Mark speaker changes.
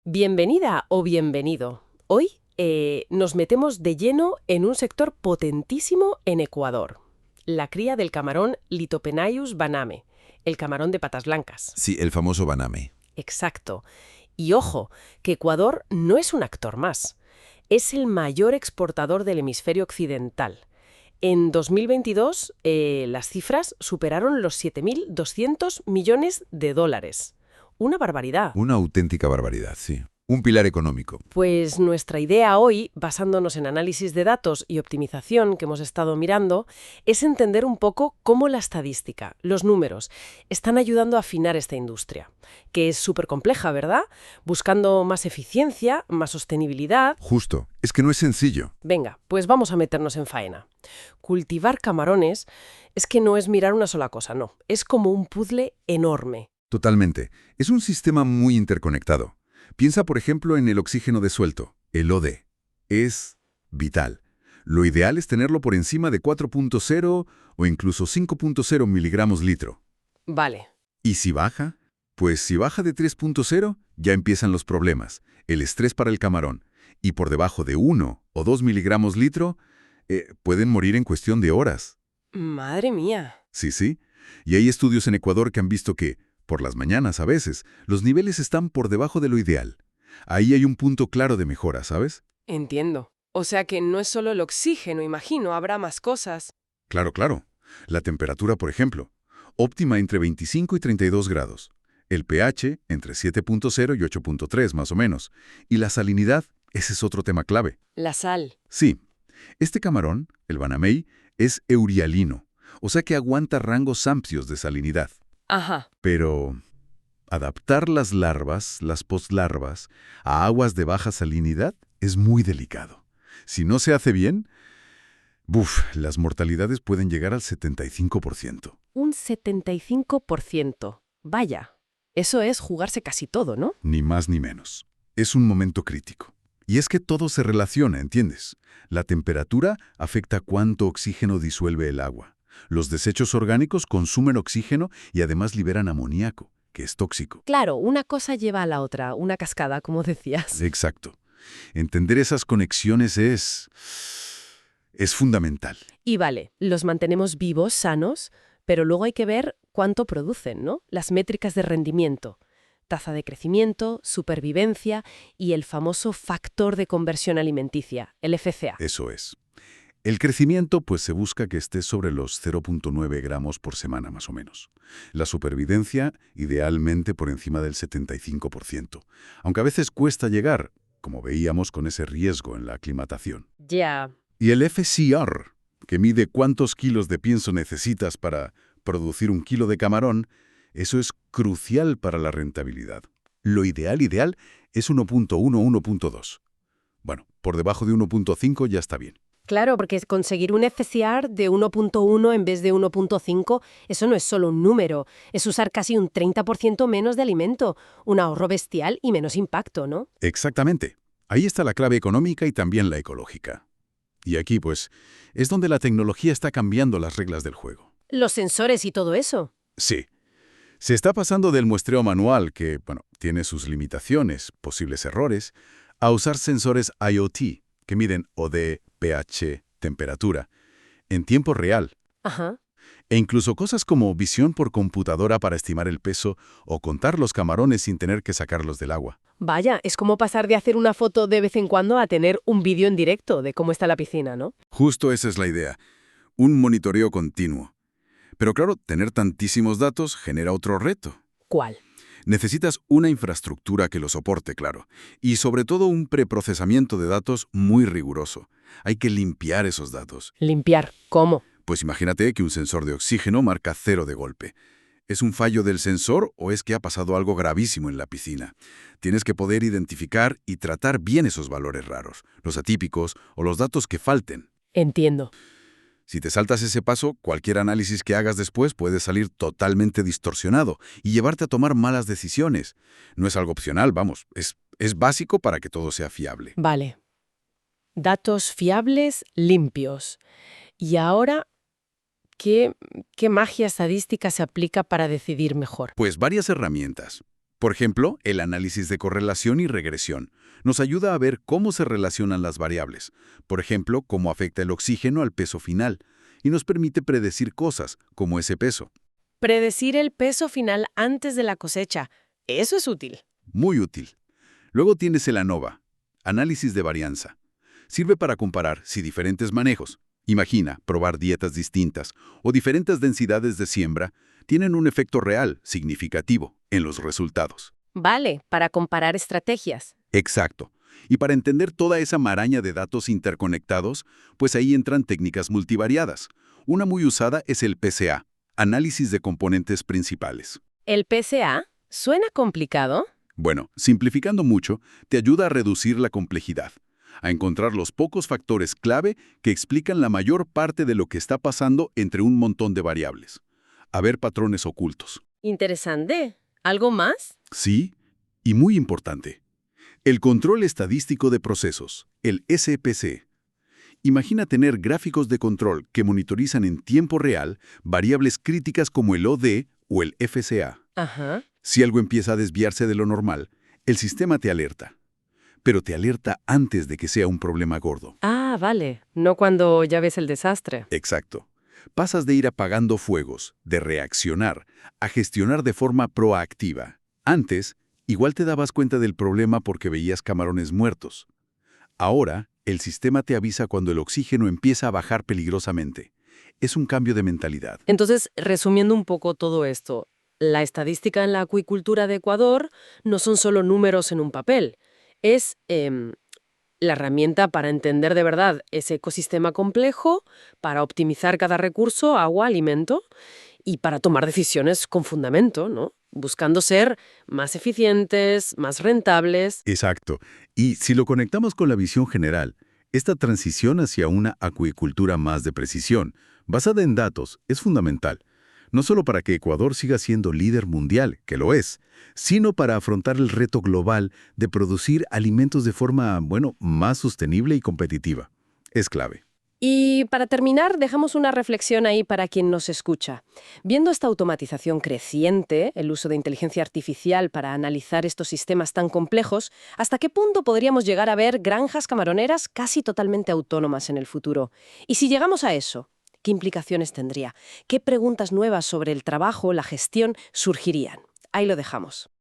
Speaker 1: Bienvenida o bienvenido. Hoy nos metemos de lleno en un sector potentísimo en Ecuador, la cría del camarón Litopenaius baname, el camarón de patas blancas.
Speaker 2: Sí, el famoso baname.
Speaker 1: Exacto. Y ojo, que Ecuador no es un actor más. Es el mayor exportador del hemisferio occidental. En 2022, las cifras superaron los 7.200 millones de dólares. Una barbaridad.
Speaker 2: Una auténtica barbaridad, sí. Un pilar económico.
Speaker 1: Pues nuestra idea hoy, basándonos en análisis de datos y optimización que hemos estado mirando, es entender un poco cómo la estadística, los números, están ayudando a afinar esta industria, que es súper compleja, ¿verdad? Buscando más eficiencia, más sostenibilidad.
Speaker 2: Justo. Es que no es sencillo.
Speaker 1: Venga, pues vamos a meternos en faena. Cultivar camarones es que no es mirar una sola cosa, no. Es como un puzzle enorme.
Speaker 2: Totalmente. Es un sistema muy interconectado. Piensa, por ejemplo, en el oxígeno disuelto, el OD. Es vital. Lo ideal es tenerlo por encima de 4.0 o incluso 5.0 miligramos litro.
Speaker 1: Vale.
Speaker 2: ¿Y si baja? Pues si baja de 3.0, ya empiezan los problemas, el estrés para el camarón. Y por debajo de 1 o 2 miligramos litro, pueden morir en cuestión de horas.
Speaker 1: Madre mía.
Speaker 2: Sí, sí. Y hay estudios en Ecuador que han visto que, por las mañanas a veces, los niveles están por debajo de lo ideal. Ahí hay un punto claro de mejora, ¿sabes?
Speaker 1: Entiendo. O sea que no es solo el oxígeno, imagino, habrá más cosas.
Speaker 2: Claro, claro. La temperatura, por ejemplo, óptima entre 25 y 32 grados. El pH entre 7.0 y 8.3 más o menos. Y la salinidad, ese es otro tema clave.
Speaker 1: La sal.
Speaker 2: Sí, este camarón, el banamey, es eurialino, o sea que aguanta rangos amplios de salinidad.
Speaker 1: Ajá.
Speaker 2: Pero adaptar las larvas, las postlarvas, a aguas de baja salinidad es muy delicado. Si no se hace bien, las mortalidades pueden llegar al 75%.
Speaker 1: Un 75%. Vaya. Eso es jugarse casi todo, ¿no?
Speaker 2: Ni más ni menos. Es un momento crítico. Y es que todo se relaciona, ¿entiendes? La temperatura afecta cuánto oxígeno disuelve el agua. Los desechos orgánicos consumen oxígeno y además liberan amoníaco, que es tóxico.
Speaker 1: Claro, una cosa lleva a la otra, una cascada, como decías.
Speaker 2: Exacto. Entender esas conexiones es fundamental.
Speaker 1: Y vale, los mantenemos vivos, sanos, pero luego hay que ver cuánto producen, ¿no? Las métricas de rendimiento. Tasa de crecimiento, supervivencia y el famoso factor de conversión alimenticia, el FCA.
Speaker 2: Eso es. El crecimiento, pues se busca que esté sobre los 0.9 gramos por semana, más o menos. La supervivencia, idealmente por encima del 75%, aunque a veces cuesta llegar, como veíamos con ese riesgo en la aclimatación.
Speaker 1: Ya.
Speaker 2: Y el FCR, que mide cuántos kilos de pienso necesitas para producir un kilo de camarón, eso es crucial para la rentabilidad. Lo ideal es 1.1-1.2. Bueno, por debajo de 1.5 ya está bien.
Speaker 1: Claro, porque conseguir un FCR de 1.1 en vez de 1.5, eso no es solo un número, es usar casi un 30% menos de alimento, un ahorro bestial y menos impacto, ¿no?
Speaker 2: Exactamente. Ahí está la clave económica y también la ecológica. Y aquí, pues, es donde la tecnología está cambiando las reglas del juego.
Speaker 1: Los sensores y todo eso.
Speaker 2: Sí. Se está pasando del muestreo manual, que, tiene sus limitaciones, posibles errores, a usar sensores IoT, que miden OD, pH, temperatura, en tiempo real.
Speaker 1: Ajá.
Speaker 2: E incluso cosas como visión por computadora para estimar el peso o contar los camarones sin tener que sacarlos del agua.
Speaker 1: Vaya, es como pasar de hacer una foto de vez en cuando a tener un vídeo en directo de cómo está la piscina, ¿no?
Speaker 2: Justo esa es la idea. Un monitoreo continuo. Pero claro, tener tantísimos datos genera otro reto.
Speaker 1: ¿Cuál?
Speaker 2: Necesitas una infraestructura que lo soporte, claro, y sobre todo un preprocesamiento de datos muy riguroso. Hay que limpiar esos datos.
Speaker 1: Limpiar. ¿Cómo?
Speaker 2: Pues imagínate que un sensor de oxígeno marca 0 de golpe. ¿Es un fallo del sensor o es que ha pasado algo gravísimo en la piscina? Tienes que poder identificar y tratar bien esos valores raros, los atípicos o los datos que falten.
Speaker 1: Entiendo.
Speaker 2: Si te saltas ese paso, cualquier análisis que hagas después puede salir totalmente distorsionado y llevarte a tomar malas decisiones. No es algo opcional, vamos, es básico para que todo sea fiable.
Speaker 1: Vale. Datos fiables, limpios. Y ahora, ¿qué magia estadística se aplica para decidir mejor?
Speaker 2: Pues varias herramientas. Por ejemplo, el análisis de correlación y regresión nos ayuda a ver cómo se relacionan las variables. Por ejemplo, cómo afecta el oxígeno al peso final, y nos permite predecir cosas, como ese peso.
Speaker 1: Predecir el peso final antes de la cosecha. Eso es útil.
Speaker 2: Muy útil. Luego tienes el ANOVA, análisis de varianza. Sirve para comparar si diferentes manejos, imagina, probar dietas distintas o diferentes densidades de siembra, tienen un efecto real, significativo, en los resultados.
Speaker 1: Vale, para comparar estrategias.
Speaker 2: Exacto. Y para entender toda esa maraña de datos interconectados, pues ahí entran técnicas multivariadas. Una muy usada es el PCA, análisis de componentes principales.
Speaker 1: ¿El PCA? ¿Suena complicado?
Speaker 2: Bueno, simplificando mucho, te ayuda a reducir la complejidad, a encontrar los pocos factores clave que explican la mayor parte de lo que está pasando entre un montón de variables. A ver patrones ocultos.
Speaker 1: Interesante. ¿Algo más?
Speaker 2: Sí, y muy importante. El control estadístico de procesos, el SPC. Imagina tener gráficos de control que monitorizan en tiempo real variables críticas como el OD o el FCA.
Speaker 1: Ajá.
Speaker 2: Si algo empieza a desviarse de lo normal, el sistema te alerta. Pero te alerta antes de que sea un problema gordo.
Speaker 1: Ah, vale. No cuando ya ves el desastre.
Speaker 2: Exacto. Pasas de ir apagando fuegos, de reaccionar, a gestionar de forma proactiva. Antes, igual te dabas cuenta del problema porque veías camarones muertos. Ahora, el sistema te avisa cuando el oxígeno empieza a bajar peligrosamente. Es un cambio de mentalidad.
Speaker 1: Entonces, resumiendo un poco todo esto, la estadística en la acuicultura de Ecuador no son solo números en un papel. Es la herramienta para entender de verdad ese ecosistema complejo, para optimizar cada recurso, agua, alimento, y para tomar decisiones con fundamento, ¿no? Buscando ser más eficientes, más rentables.
Speaker 2: Exacto. Y si lo conectamos con la visión general, esta transición hacia una acuicultura más de precisión, basada en datos, es fundamental. No solo para que Ecuador siga siendo líder mundial, que lo es, sino para afrontar el reto global de producir alimentos de forma, más sostenible y competitiva. Es clave.
Speaker 1: Y para terminar, dejamos una reflexión ahí para quien nos escucha. Viendo esta automatización creciente, el uso de inteligencia artificial para analizar estos sistemas tan complejos, ¿hasta qué punto podríamos llegar a ver granjas camaroneras casi totalmente autónomas en el futuro? Y si llegamos a eso, ¿qué implicaciones tendría? ¿Qué preguntas nuevas sobre el trabajo, la gestión, surgirían? Ahí lo dejamos.